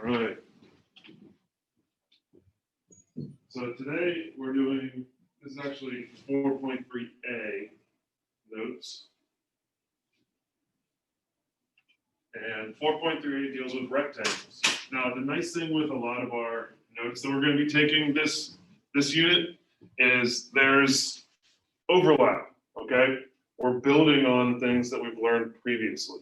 All right. So today we're doing, this is actually 4.3a notes. And 4.3a deals with rectangles. Now, the nice thing with a lot of our notes that we're going to be taking this unit is there's overlap, okay? We're building on things that we've learned previously.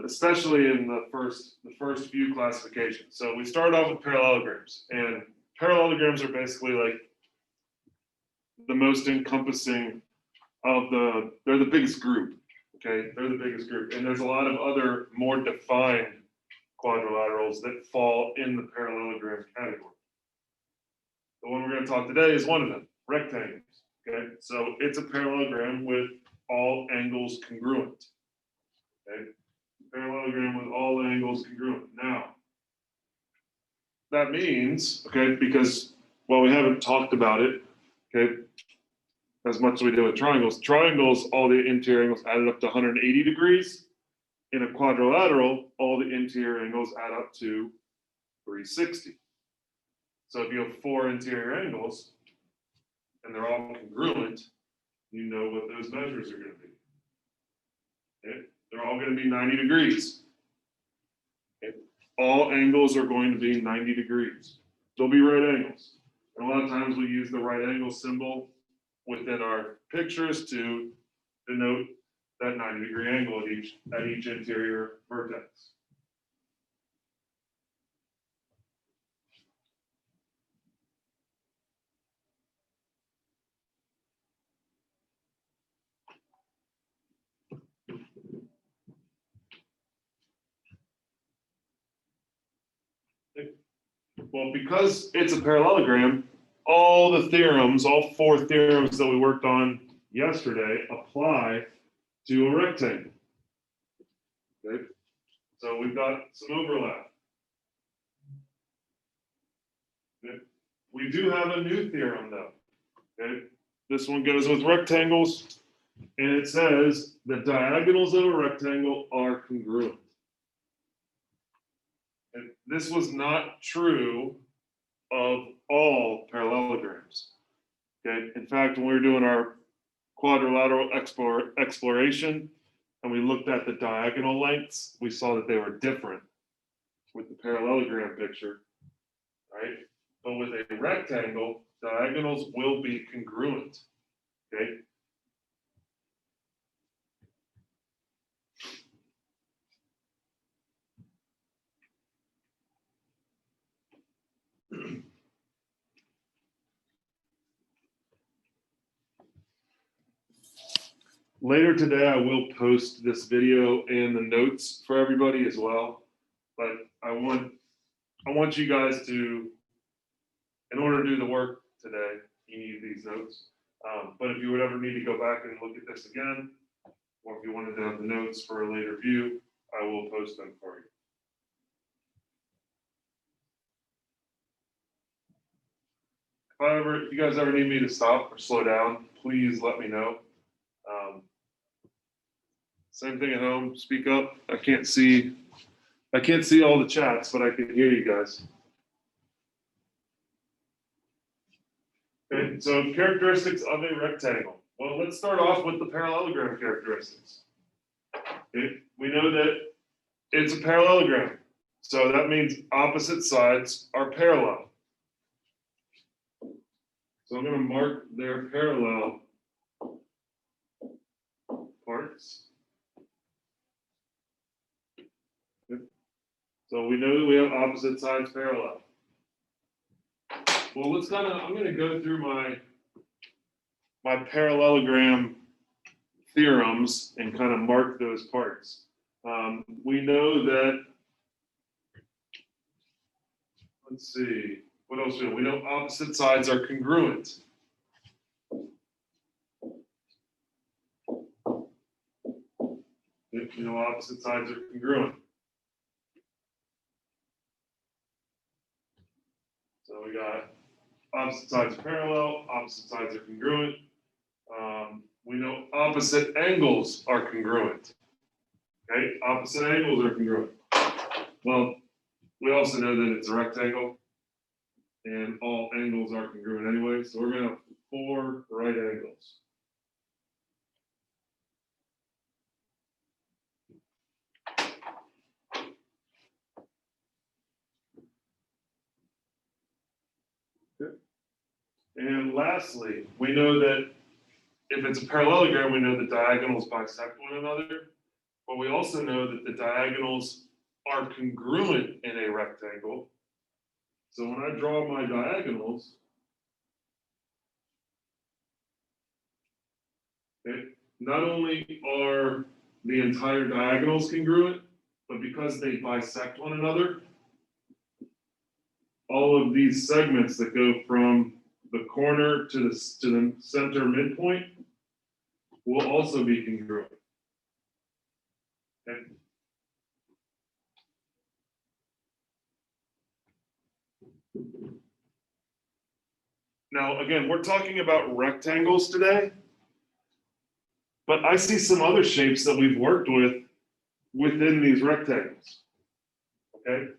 Especially in the first few classifications. So we started off with parallelograms, and parallelograms are basically like the most encompassing of they're the biggest group, okay? They're the biggest group, and there's a lot of other more defined quadrilaterals that fall in the parallelogram category. The one we're going to talk today is one of them, rectangles, okay? So it's a parallelogram with all angles congruent, okay? Parallelogram with all angles congruent. Now, that means, okay, because, well, we haven't talked about it, okay, as much as we do with triangles. Triangles, all the interior angles added up to 180 degrees. In a quadrilateral, all the interior angles add up to 360. So if you have 4 interior angles, and they're all congruent, you know what those measures are going to be. Okay? They're all going to be 90 degrees. Okay? All angles are going to be 90 degrees. They'll be right angles. And a lot of times we use the right angle symbol within our pictures to denote that 90-degree angle at each interior vertex. Well, because it's a parallelogram, all the theorems, all 4 theorems that we worked on yesterday apply to a rectangle. Okay? So we've got some overlap. Okay? We do have a new theorem though. Okay? This one goes with rectangles, and it says the diagonals of a rectangle are congruent. And this was not true of all parallelograms. Okay. In fact, when we were doing our quadrilateral exploration and we looked at the diagonal lengths, we saw that they were different with the parallelogram picture, right? But with a rectangle, diagonals will be congruent. Okay. Later today, I will post this video and the notes for everybody as well. But I want you guys to, in order to do the work today, you need these notes. But if you would ever need to go back and look at this again, or if you wanted to have the notes for a later view, I will post them for you. However, if you guys ever need me to stop or slow down, please let me know. Same thing at home, speak up. I can't see all the chats, but I can hear you guys. Okay, so characteristics of a rectangle. Well, let's start off with the parallelogram characteristics. Okay, we know that it's a parallelogram, so that means opposite sides are parallel. So I'm going to mark their parallel parts. Okay. So we know that we have opposite sides parallel. Well, I'm going to go through my parallelogram theorems and kind of mark those parts. We know that, let's see, what else do we know? We know opposite sides are congruent. You know, opposite sides are congruent. So we got opposite sides parallel, opposite sides are congruent. We know opposite angles are congruent. Okay, opposite angles are congruent. Well, we also know that it's a rectangle and all angles are congruent anyway. So we're going to have 4 right angles. And lastly, we know that if it's a parallelogram, we know the diagonals bisect one another, but we also know that the diagonals are congruent in a rectangle. So when I draw my diagonals, okay, not only are the entire diagonals congruent, but because they bisect one another, all of these segments that go from the corner to the center midpoint will also be congruent. Okay. Now, again, we're talking about rectangles today, but I see some other shapes that we've worked with within these rectangles. Okay.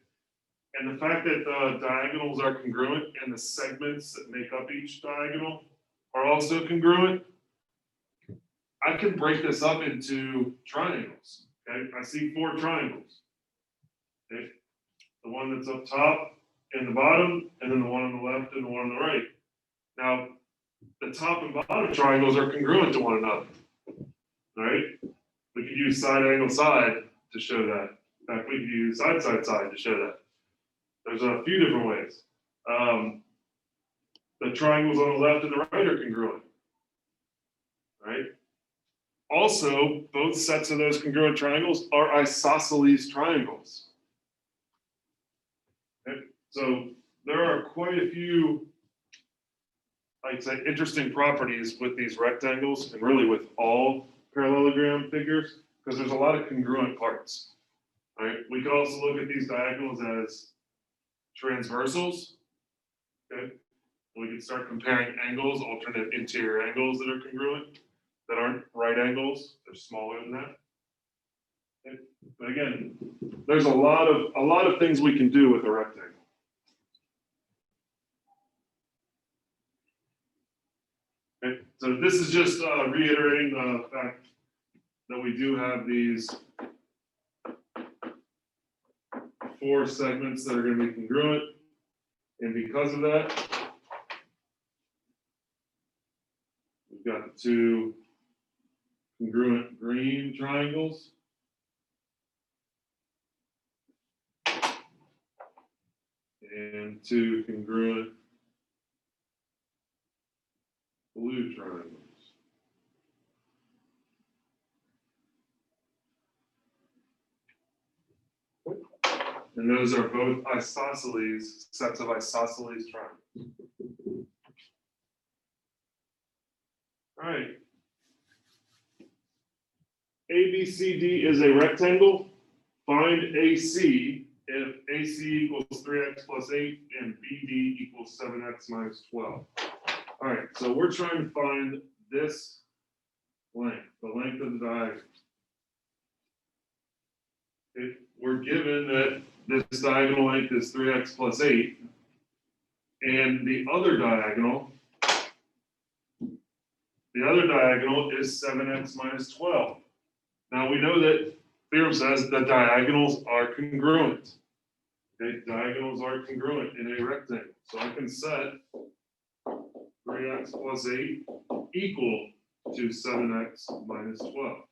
And the fact that the diagonals are congruent and the segments that make up each diagonal are also congruent, I can break this up into triangles. Okay, I see 4 triangles. Okay, the one that's up top and the bottom, and then the one on the left and the one on the right. Now, the top and bottom triangles are congruent to one another. All right, we could use side angle side to show that. In fact, we could use side side side to show that. There's a few different ways. The triangles on the left and the right are congruent. Right. Also, both sets of those congruent triangles are isosceles triangles. Okay. So there are quite a few, I'd say, interesting properties with these rectangles and really with all parallelogram figures, because there's a lot of congruent parts. All right. We could also look at these diagonals as transversals. Okay. We can start comparing angles, alternate interior angles that are congruent, that aren't right angles. They're smaller than that. Okay. But again, there's a lot of things we can do with a rectangle. Okay. So this is just reiterating the fact that we do have these 4 segments that are going to be congruent, and because of that, we've got the 2 congruent green triangles. And 2 congruent blue triangles. And those are both isosceles, sets of isosceles triangles. All right. ABCD is a rectangle. Find AC if AC equals 3x plus 8 and BD equals 7x minus 12. All right, so we're trying to find this length, the length of the diagonal. Okay, we're given that this diagonal length is 3x plus 8, and the other diagonal is 7x minus 12. Now we know that theorem says the diagonals are congruent. Okay, diagonals are congruent in a rectangle. So I can set 3x plus 8 equal to 7x minus 12.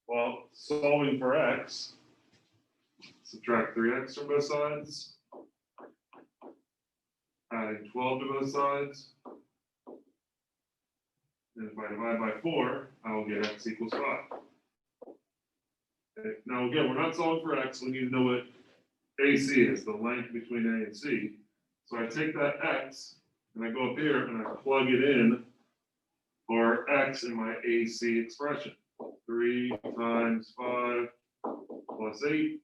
Well, solving for x, subtract 3x from both sides, adding 12 to both sides, and if I divide by 4, I will get x equals 5. Okay. Now again, we're not solving for x, we need to know what AC is, the length between A and C. So I take that x, and I go up here, and I plug it in for x in my AC expression. 3 times 5 plus 8.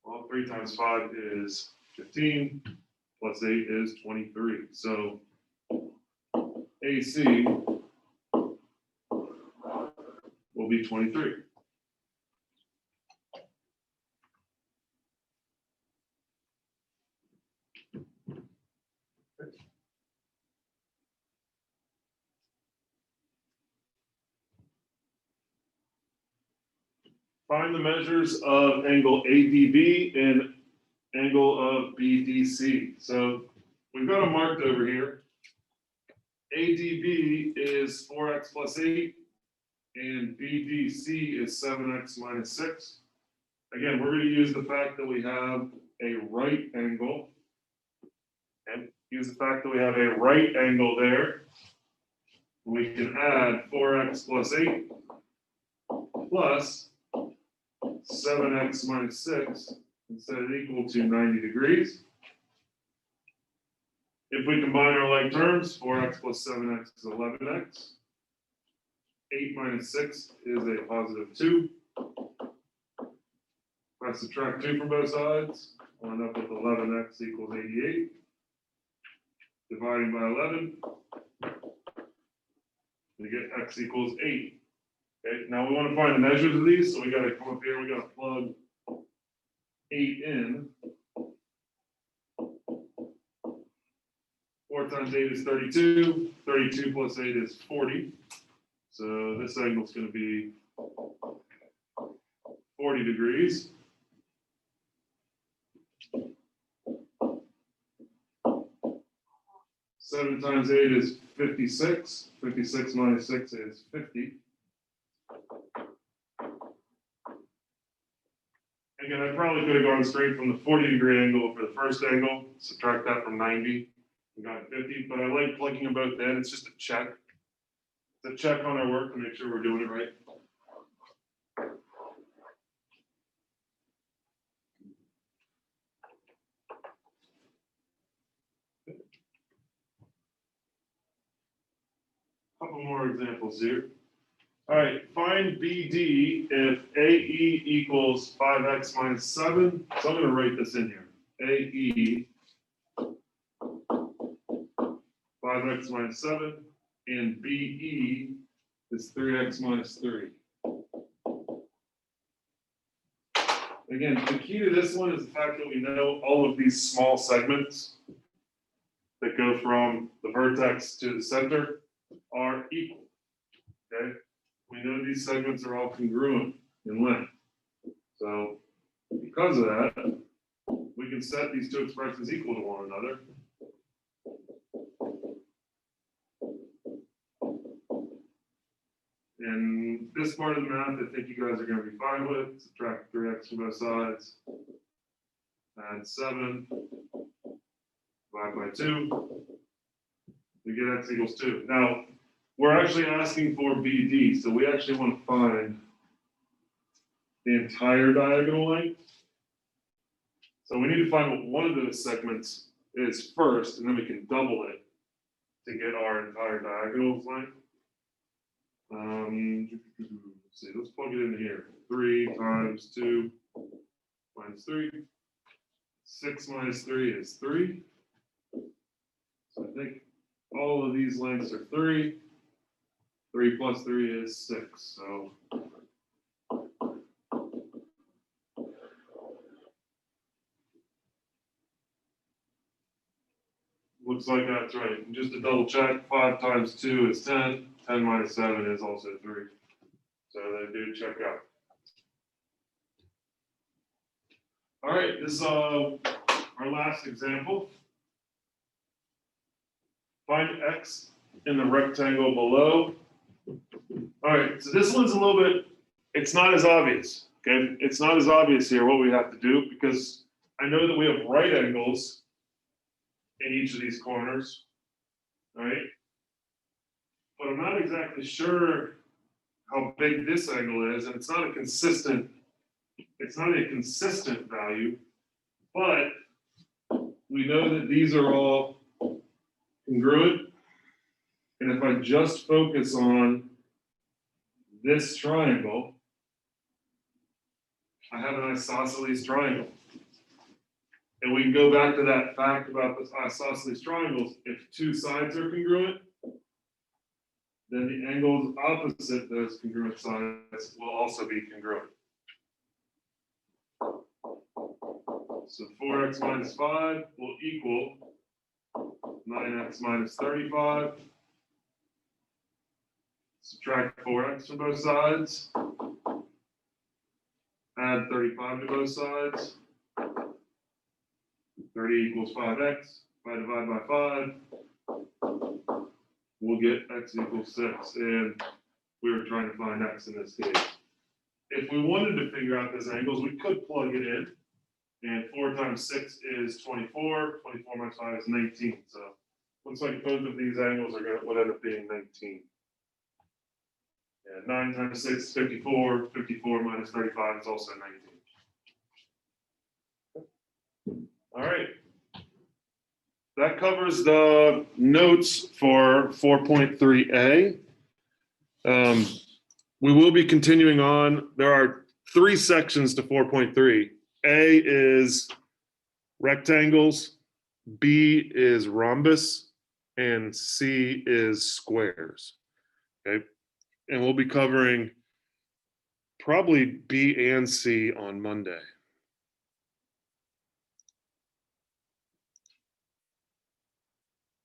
Well, 3 times 5 is 15, plus 8 is 23. So AC will be 23. Find the measures of angle ADB and angle of BDC. So we've got them marked over here. ADB is 4x plus 8, and BDC is 7x minus 6. Again, we're going to use the fact that we have a right angle, and use the fact that we have a right angle there. We can add 4x plus 8 plus 7x minus 6 and set it equal to 90 degrees. If we combine our like terms, 4x plus 7x is 11x. 8 minus 6 is a positive 2. If I subtract 2 from both sides, I'll end up with 11x equals 88. Dividing by 11, we get x equals 8. Okay, now we want to find the measures of these, so we got to come up here, we got to plug 8 in. 4 times 8 is 32. 32 plus 8 is 40. So this angle is going to be 40 degrees. Seven times 8 is 56. 56 minus 6 is 50. Again, I probably could have gone straight from the 40-degree angle for the first angle, subtract that from 90, and got 50, but I like plugging them both in. It's just a check. It's a check on our work to make sure we're doing it right. Couple more examples here. All right, find BD if AE equals 5x minus 7. So I'm going to write this in here. AE 5x minus 7, and BE is 3x minus 3. Again, the key to this one is the fact that we know all of these small segments that go from the vertex to the center are equal. Okay? We know these segments are all congruent in length. So because of that, we can set these two expressions equal to one another. And this part of the math, I think you guys are going to be fine with. Subtract 3x from both sides. Add 7. Divide by 2. We get x equals 2. Now, we're actually asking for BD, so we actually want to find the entire diagonal length. So we need to find what one of those segments is first, and then we can double it to get our entire diagonal length. Let's see, let's plug it in here. 3 times 2 minus 3. 6 minus 3 is 3. So I think all of these lengths are 3. 3 plus 3 is 6. So looks like that's right. And just to double check, 5 times 2 is 10. 10 minus 7 is also 3. So they do check out. All right, this is our last example. Find x in the rectangle below. All right, so this one's a little bit, it's not as obvious, okay? It's not as obvious here what we have to do because I know that we have right angles in each of these corners, right? But I'm not exactly sure how big this angle is, and it's not a consistent value, but we know that these are all congruent. And if I just focus on this triangle, I have an isosceles triangle. And we can go back to that fact about the isosceles triangles. If two sides are congruent, then the angles opposite those congruent sides will also be congruent. So 4x minus 5 will equal 9x minus 35. Subtract 4x from both sides. add 35 to both sides. 30 equals 5x. If I divide by 5, we'll get x equals 6. And we were trying to find x in this case. If we wanted to figure out those angles, we could plug it in. And 4 times 6 is 24. 24 minus 5 is 19. So looks like both of these angles would end up being 19. And 9 times 6 is 54. 54 minus 35 is also 19. All right. That covers the notes for 4.3a. We will be continuing on. There are 3 sections to 4.3. A is rectangles, B is rhombus, and C is squares. Okay. And we'll be covering probably B and C on Monday.